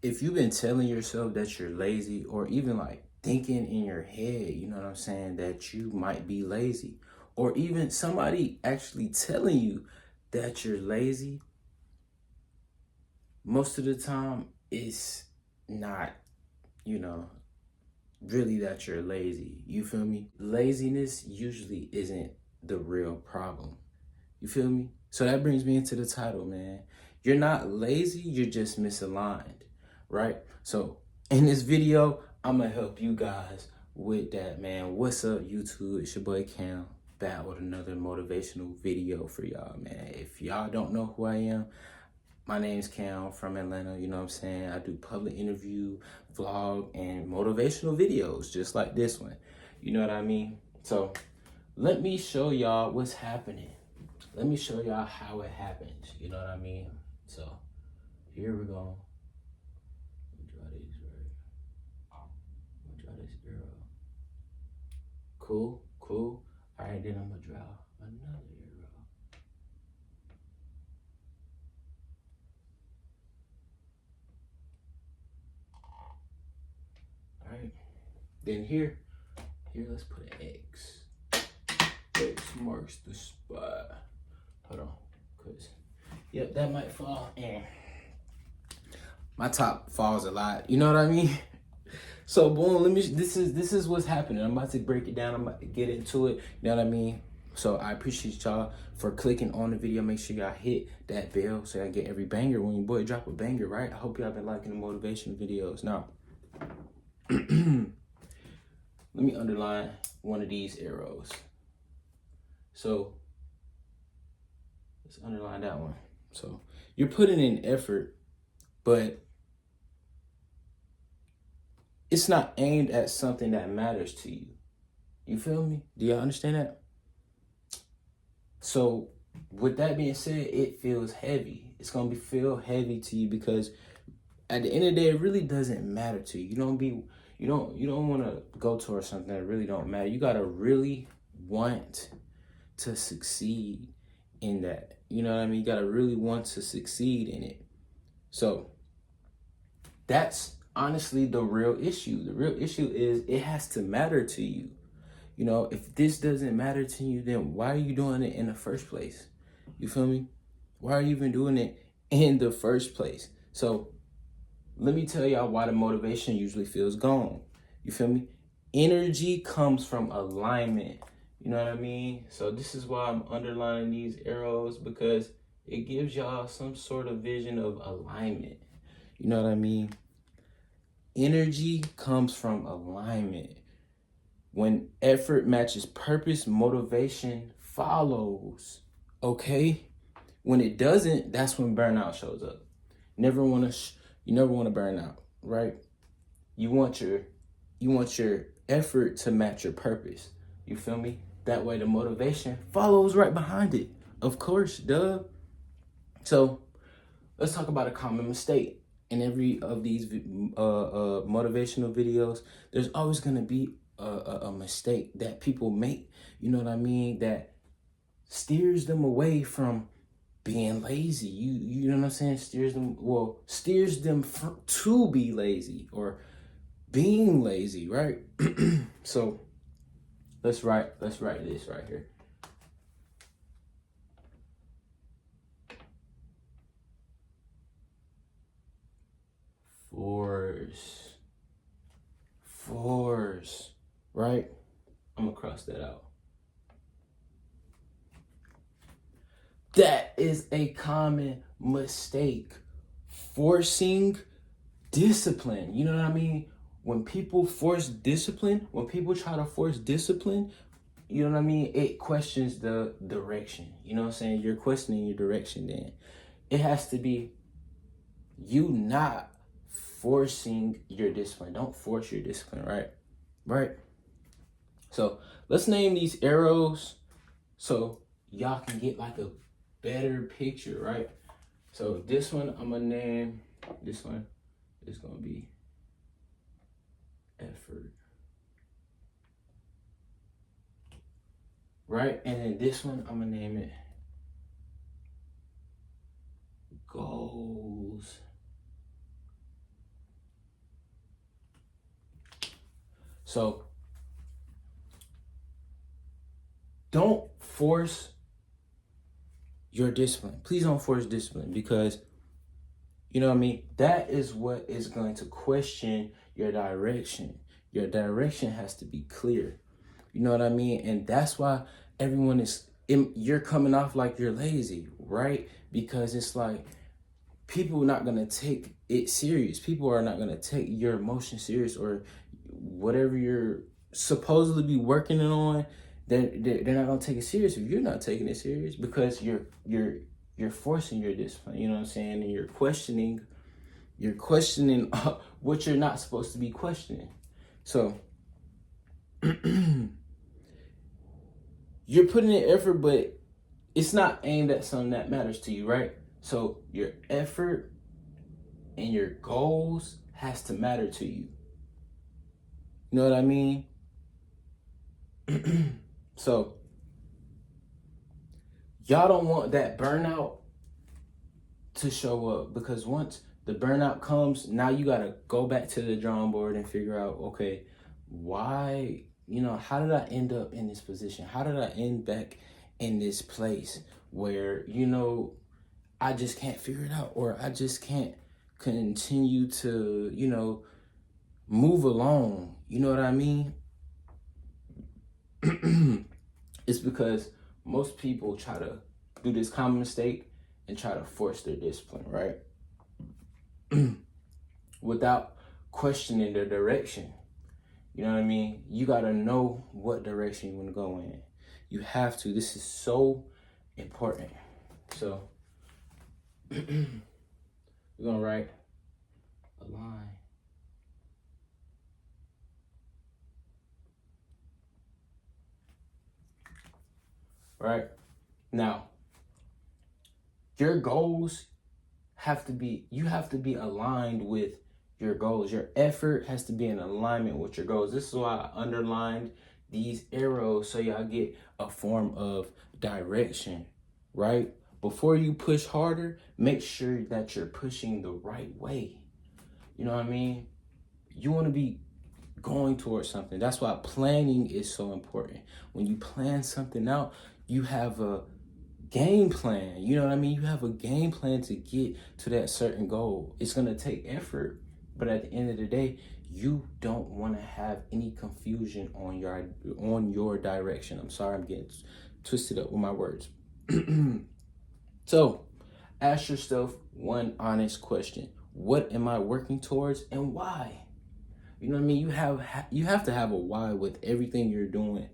if you've been telling yourself that you're lazy, or even like thinking in your head, you know what I'm saying, that you might be lazy, or even somebody actually telling you that you're lazy, most of the time it's not, you know, really that you're lazy. You feel me? Laziness usually isn't the real problem. You feel me? So that brings me into the title, man. You're not lazy, you're just misaligned, right? So in this video, I'm gonna help you guys with that, man. What's up, YouTube? It's your boy Cam, back with another motivational video for y'all, man. If y'all don't know who I am, my name's Cam from Atlanta, you know what I'm saying? I do public interview, vlog, and motivational videos just like this one. You know what I mean? So let me show y'all what's happening. Let me show y'all how it happens. You know what I mean? So here we go. Let me draw these right. I'm gonna draw this arrow. Cool, cool. All right, then I'm gonna draw another arrow. All right. Then here let's put an X. X marks the spot. Hold on, cause yep, that might fall. And my top falls a lot. You know what I mean? So boom, this is what's happening. I'm about to break it down. I'm about to get into it. You know what I mean? So I appreciate y'all for clicking on the video. Make sure y'all hit that bell so I get every banger when your boy drop a banger, right? I hope y'all been liking the motivation videos. Now, let me underline one of these arrows. So let's underline that one. So you're putting in effort, but it's not aimed at something that matters to you. You feel me? Do y'all understand that? So with that being said, it feels heavy. It's gonna feel heavy to you because at the end of the day, it really doesn't matter to you. You don't want to go towards something that really don't matter. You gotta really want to succeed in that. You know what I mean? You gotta really want to succeed in it. So that's honestly the real issue. The real issue is it has to matter to you. You know, if this doesn't matter to you, then why are you doing it in the first place? You feel me? Why are you even doing it in the first place? So let me tell y'all why the motivation usually feels gone. You feel me? Energy comes from alignment. You know what I mean? So this is why I'm underlining these arrows, because it gives y'all some sort of vision of alignment. You know what I mean? Energy comes from alignment. When effort matches purpose, motivation follows. Okay? When it doesn't, that's when burnout shows up. You never want to burn out, right? You want your effort to match your purpose. You feel me? That way the motivation follows right behind it. Of course, duh. So let's talk about a common mistake. In every of these motivational videos, there's always gonna be a mistake that people make. You know what I mean? That steers them away from being lazy. You know what I'm saying? Steers them to be lazy or being lazy, right? So let's write this right here. Force, right? I'm gonna cross that out. That is a common mistake. Forcing discipline. You know what I mean? When people force discipline, when people try to force discipline, you know what I mean? It questions the direction. You know what I'm saying? You're questioning your direction then. It has to be you not forcing your discipline. Don't force your discipline, right? Right? So let's name these arrows so y'all can get like a better picture, right? So this one I'm gonna name, this one is gonna be effort. Right? And then this one I'm gonna name it goals. So don't force your discipline. Please don't force discipline, because you know what I mean? That is what is going to question your direction. Your direction has to be clear. You know what I mean? And that's why everyone is, you're coming off like you're lazy, right? Because it's like, people are not going to take it serious. People are not going to take your emotion serious, or whatever you're supposedly be working on. They're not going to take it serious if you're not taking it serious, because you're forcing your discipline. You know what I'm saying? And you're questioning what you're not supposed to be questioning. So you're putting in effort, but it's not aimed at something that matters to you, right? So your effort and your goals has to matter to you. You know what I mean? So y'all don't want that burnout to show up, because once the burnout comes, now you got to go back to the drawing board and figure out, okay, why, how did I end up in this position? How did I end back in this place where, I just can't figure it out, or I just can't continue to, move along. You know what I mean? It's because most people try to do this common mistake and try to force their discipline, right? Without questioning their direction. You know what I mean? You got to know what direction you want to go in. You have to. This is so important. So we're going to write a line. Right? Now, your goals you have to be aligned with your goals. Your effort has to be in alignment with your goals. This is why I underlined these arrows, so y'all get a form of direction, right? Before you push harder, make sure that you're pushing the right way. You know what I mean? You want to be going towards something. That's why planning is so important. When you plan something out, you have a game plan. You know what I mean? You have a game plan to get to that certain goal. It's going to take effort, but at the end of the day, you don't want to have any confusion on your direction. I'm sorry, I'm getting twisted up with my words. So ask yourself one honest question. What am I working towards, and why? You know what I mean? You have to have a why with everything you're doing.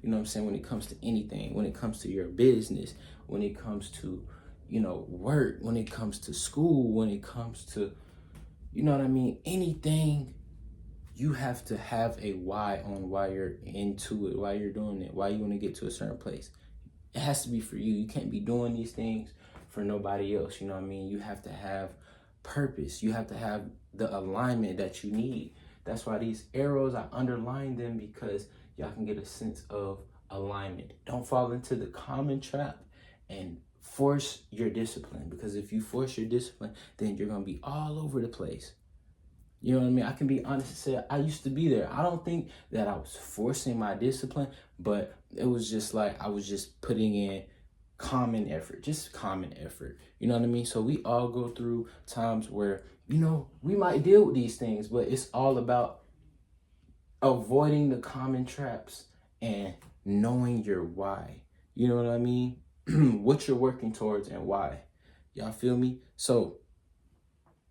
You know what I'm saying? When it comes to anything, when it comes to your business, when it comes to, work, when it comes to school, when it comes to, you know what I mean? Anything, you have to have a why on why you're into it, why you're doing it, why you want to get to a certain place. It has to be for you. You can't be doing these things for nobody else. You know what I mean? You have to have purpose. You have to have the alignment that you need. That's why these arrows, I underline them, because y'all can get a sense of alignment. Don't fall into the common trap and force your discipline, because if you force your discipline, then you're going to be all over the place. You know what I mean? I can be honest and say I used to be there. I don't think that I was forcing my discipline, but it was just like I was just putting in common effort. You know what I mean? So we all go through times where, we might deal with these things, but it's all about avoiding the common traps and knowing your why. You know what I mean? What you're working towards and why. Y'all feel me? So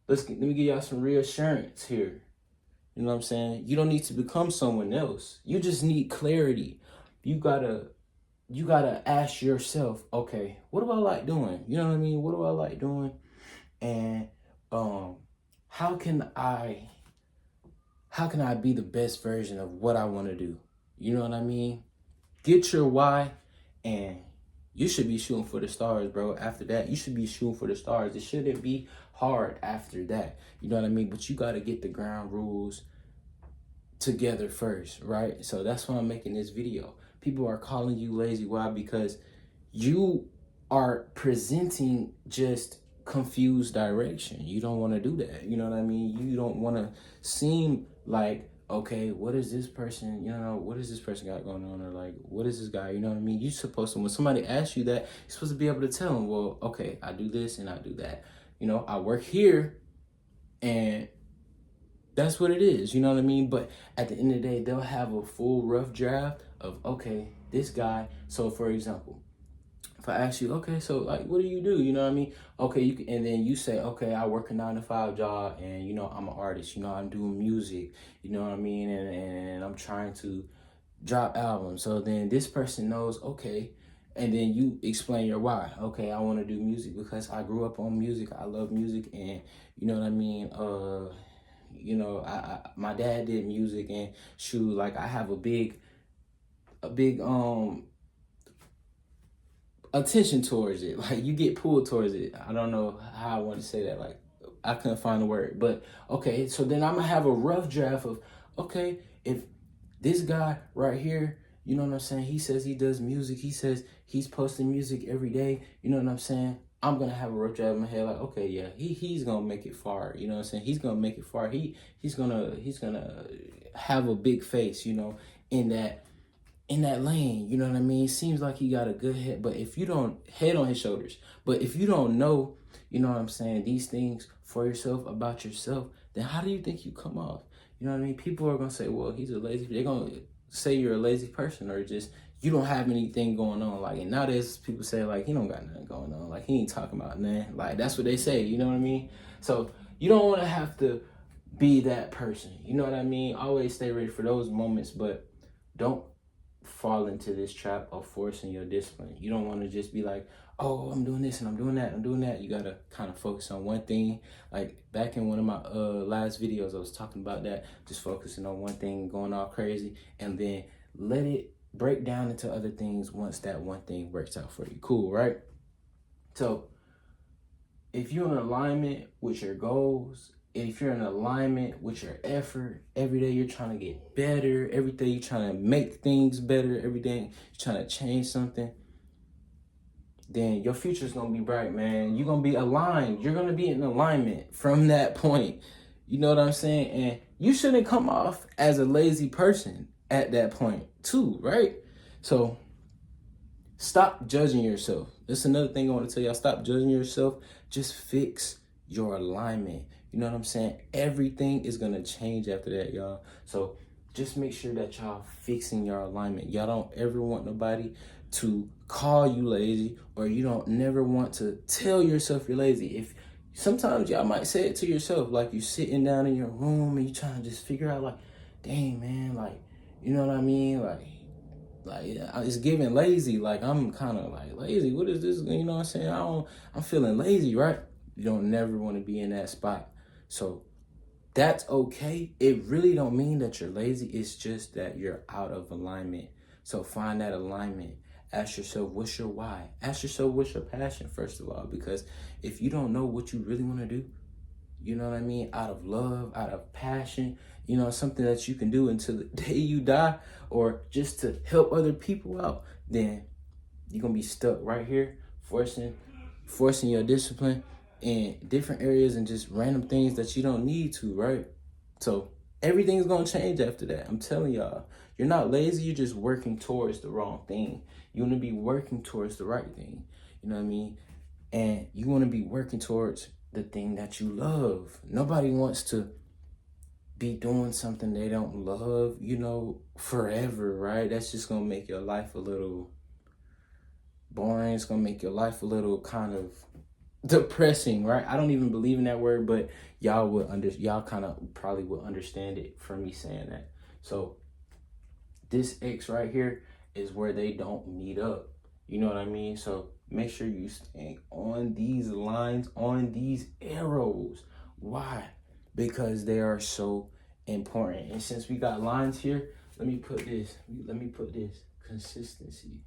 let me give y'all some reassurance here. You know what I'm saying? You don't need to become someone else. You just need clarity. You gotta ask yourself, okay, what do I like doing? You know what I mean? What do I like doing? And how can I be the best version of what I want to do? You know what I mean? Get your why, and you should be shooting for the stars, bro. After that, you should be shooting for the stars. It shouldn't be hard after that. You know what I mean? But you got to get the ground rules together first, right? So that's why I'm making this video. People are calling you lazy. Why? Because you are presenting just confused direction. You don't want to do that. You know what I mean? You don't want to seem like, okay, what is this person, what is this person got going on? Or like, what is this guy? You know what I mean? You're supposed to, when somebody asks you that, you're supposed to be able to tell them, well, okay, I do this and I do that. I work here and that's what it is. You know what I mean? But at the end of the day, they'll have a full rough draft of, okay, this guy. So for example, if I ask you, okay, so like, what do you do? You know what I mean? Okay, and then you say, okay, I work a 9 to 5 job, and I'm an artist. I'm doing music. You know what I mean? And I'm trying to drop albums. So then this person knows, okay, and then you explain your why. Okay, I want to do music because I grew up on music. I love music, and you know what I mean. My dad did music, and shoot, like I have a big attention towards it. Like you get pulled towards it. I don't know how I want to say that. Like I couldn't find the word, but okay. So then I'm gonna have a rough draft of, okay, if this guy right here, you know what I'm saying? He says he does music. He says he's posting music every day. You know what I'm saying? I'm gonna have a rough draft in my head, like, okay, yeah, he's gonna make it far. You know what I'm saying? He's gonna make it far. He's gonna have a big face. In that lane, you know what I mean? Seems like he got a good head, but if you don't head on his shoulders, but if you don't know, you know what I'm saying, these things for yourself about yourself, then how do you think you come off? You know what I mean? People are gonna say, well, he's a lazy. They're gonna say you're a lazy person, or just you don't have anything going on. Like, and nowadays people say like he don't got nothing going on. Like he ain't talking about nothing. Like that's what they say. You know what I mean? So you don't want to have to be that person. You know what I mean? Always stay ready for those moments, but don't fall into this trap of forcing your discipline. You don't want to just be like, oh, I'm doing this and I'm doing that, I'm doing that. You got to kind of focus on one thing. Like back in one of my last videos, I was talking about that, just focusing on one thing, going all crazy, and then let it break down into other things once that one thing works out for you. Cool, right? So if you're in alignment with your goals, if you're in alignment with your effort, every day you're trying to get better, every day you're trying to make things better, every day you're trying to change something, then your future is going to be bright, man. You're going to be aligned. You're going to be in alignment from that point. You know what I'm saying? And you shouldn't come off as a lazy person at that point too, right? So stop judging yourself. That's another thing I want to tell y'all. Stop judging yourself. Just fix your alignment. You know what I'm saying? Everything is going to change after that, y'all. So just make sure that y'all fixing your alignment. Y'all don't ever want nobody to call you lazy, or you don't never want to tell yourself you're lazy. If sometimes y'all might say it to yourself, like you sitting down in your room and you trying to just figure out like, dang man, like, you know what I mean? Like it's giving lazy. Like I'm kind of like lazy. What is this? You know what I'm saying? I'm feeling lazy, right? You don't never want to be in that spot. So that's okay. It really don't mean that you're lazy. It's just that you're out of alignment. So find that alignment. Ask yourself, what's your why? Ask yourself, what's your passion, first of all? Because if you don't know what you really want to do, you know what I mean? Out of love, out of passion, something that you can do until the day you die, or just to help other people out, then you're going to be stuck right here, forcing your discipline in different areas and just random things that you don't need to, right? So everything's going to change after that. I'm telling y'all, you're not lazy. You're just working towards the wrong thing. You want to be working towards the right thing. You know what I mean? And you want to be working towards the thing that you love. Nobody wants to be doing something they don't love, forever, right? That's just going to make your life a little boring. It's going to make your life a little kind of depressing, right? I don't even believe in that word, but y'all kind of probably will understand it from me saying that. So this X right here is where they don't meet up. You know what I mean? So make sure you stay on these lines, on these arrows. Why? Because they are so important. And since we got lines here, let me put this consistency.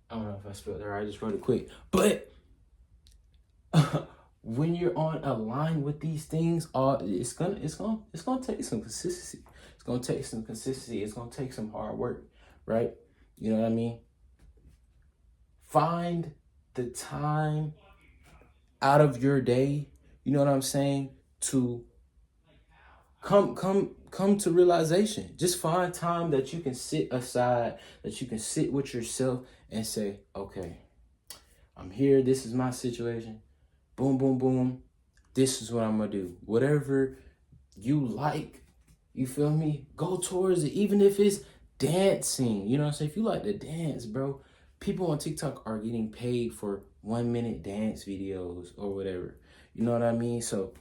I don't know if I spelled that right. I just wrote it quick. But when you're on a line with these things, it's gonna take some consistency. It's gonna take some consistency. It's gonna take some hard work, right? You know what I mean? Find the time out of your day you know what I'm saying, to come to realization. Just find time that you can sit aside, that you can sit with yourself and say, okay, I'm here, this is my situation. Boom, boom, boom. This is what I'm gonna do. Whatever you like, you feel me? Go towards it, even if it's dancing. You know what I'm saying? If you like to dance, bro, people on TikTok are getting paid for 1 minute dance videos or whatever. You know what I mean? So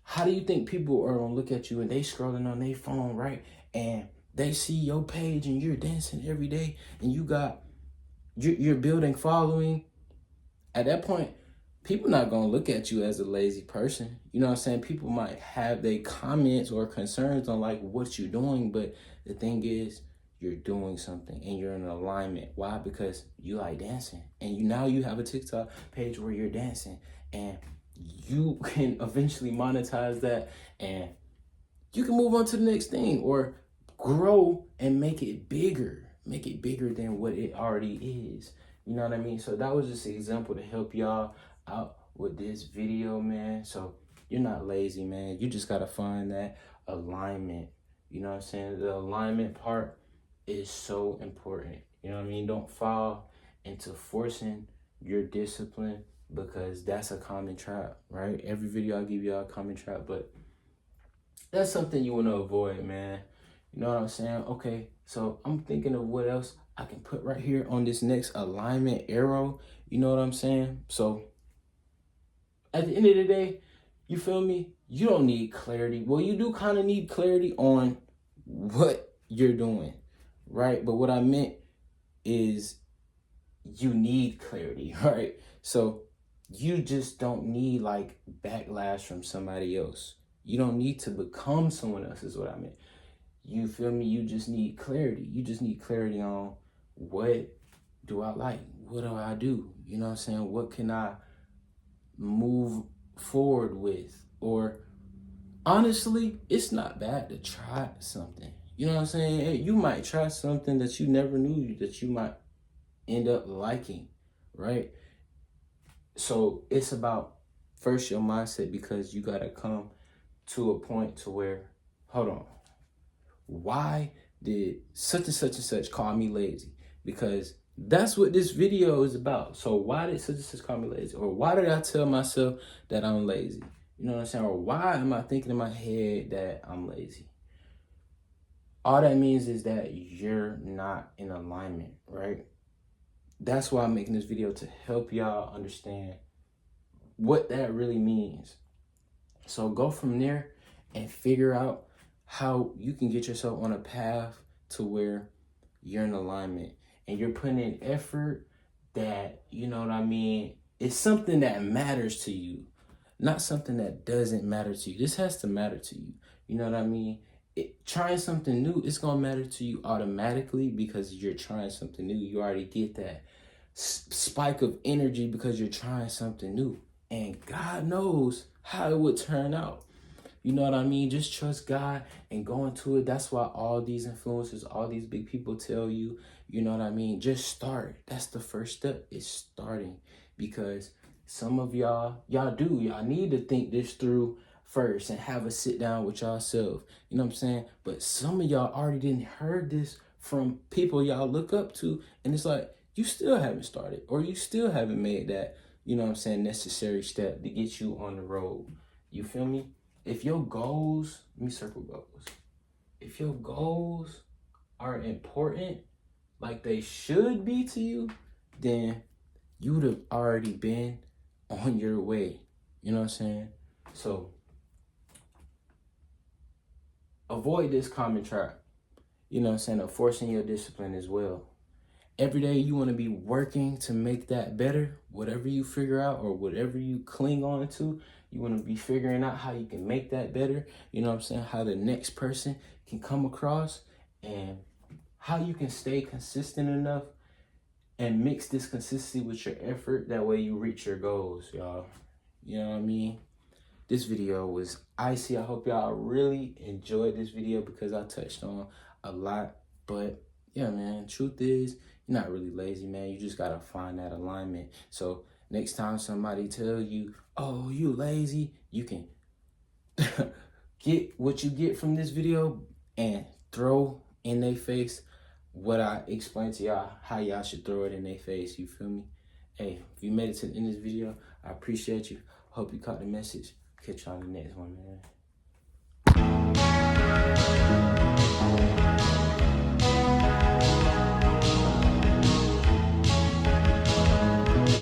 how do you think people are gonna look at you and they scrolling on their phone, right? And they see your page and you're dancing every day and you're building following. At that point, people not gonna look at you as a lazy person. You know what I'm saying? People might have their comments or concerns on like what you're doing, but the thing is, you're doing something and you're in alignment. Why? Because you like dancing, and now you have a TikTok page where you're dancing, and you can eventually monetize that, and you can move on to the next thing or grow and make it bigger than what it already is. You know what I mean? So that was just an example to help y'all out with this video, man. So you're not lazy, man. You just got to find that alignment. You know what I'm saying? The alignment part is so important. You know what I mean? Don't fall into forcing your discipline, because that's a common trap, right? Every video I give y'all a common trap, but that's something you want to avoid, man. You know what I'm saying? Okay, so I'm thinking of what else I can put right here on this next alignment arrow. You know what I'm saying? So at the end of the day, you feel me? You don't need clarity. Well, you do kind of need clarity on what you're doing, right? But what I meant is you need clarity, right? So you just don't need like backlash from somebody else. You don't need to become someone else, is what I meant. You feel me? You just need clarity. You just need clarity on what do I like? What do I do? You know what I'm saying? What can I move forward with? Or honestly, it's not bad to try something. You know what I'm saying? Hey, you might try something that you never knew that you might end up liking, right? So it's about first your mindset, because you got to come to a point to where, hold on, why did such and such and such call me lazy? Because that's what this video is about. So why did such and such call me lazy? Or why did I tell myself that I'm lazy? You know what I'm saying? Or why am I thinking in my head that I'm lazy? All that means is that you're not in alignment, right? That's why I'm making this video, to help y'all understand what that really means. So go from there and figure out how you can get yourself on a path to where you're in alignment and you're putting in effort that, you know what I mean, it's something that matters to you, not something that doesn't matter to you. This has to matter to you. You know what I mean? Trying something new, it's going to matter to you automatically, because you're trying something new. You already get that spike of energy because you're trying something new. And God knows how it would turn out. You know what I mean? Just trust God and go into it. That's why all these influencers, all these big people tell you, you know what I mean? Just start. That's the first step, is starting. Because some of y'all need to think this through first and have a sit down with yourself. You know what I'm saying? But some of y'all already didn't heard this from people y'all look up to. And it's like, you still haven't started, or you still haven't made that, you know what I'm saying, necessary step to get you on the road. You feel me? If your goals, let me circle goals. If your goals are important, like they should be to you, then you would have already been on your way. You know what I'm saying? So avoid this common trap. You know what I'm saying? Of forcing your discipline as well. Every day you want to be working to make that better. Whatever you figure out or whatever you cling on to, you want to be figuring out how you can make that better. You know what I'm saying? How the next person can come across, and how you can stay consistent enough and mix this consistency with your effort. That way you reach your goals, y'all. You know what I mean? This video was icy. I hope y'all really enjoyed this video, because I touched on a lot. But yeah, man, truth is, you're not really lazy, man. You just got to find that alignment. So Next time somebody tell you, oh, you lazy, you can get what you get from this video and throw in their face what I explained to y'all, how y'all should throw it in their face. You feel me? Hey, if you made it to the end of this video, I appreciate you. Hope you caught the message. Catch y'all in the next one, man.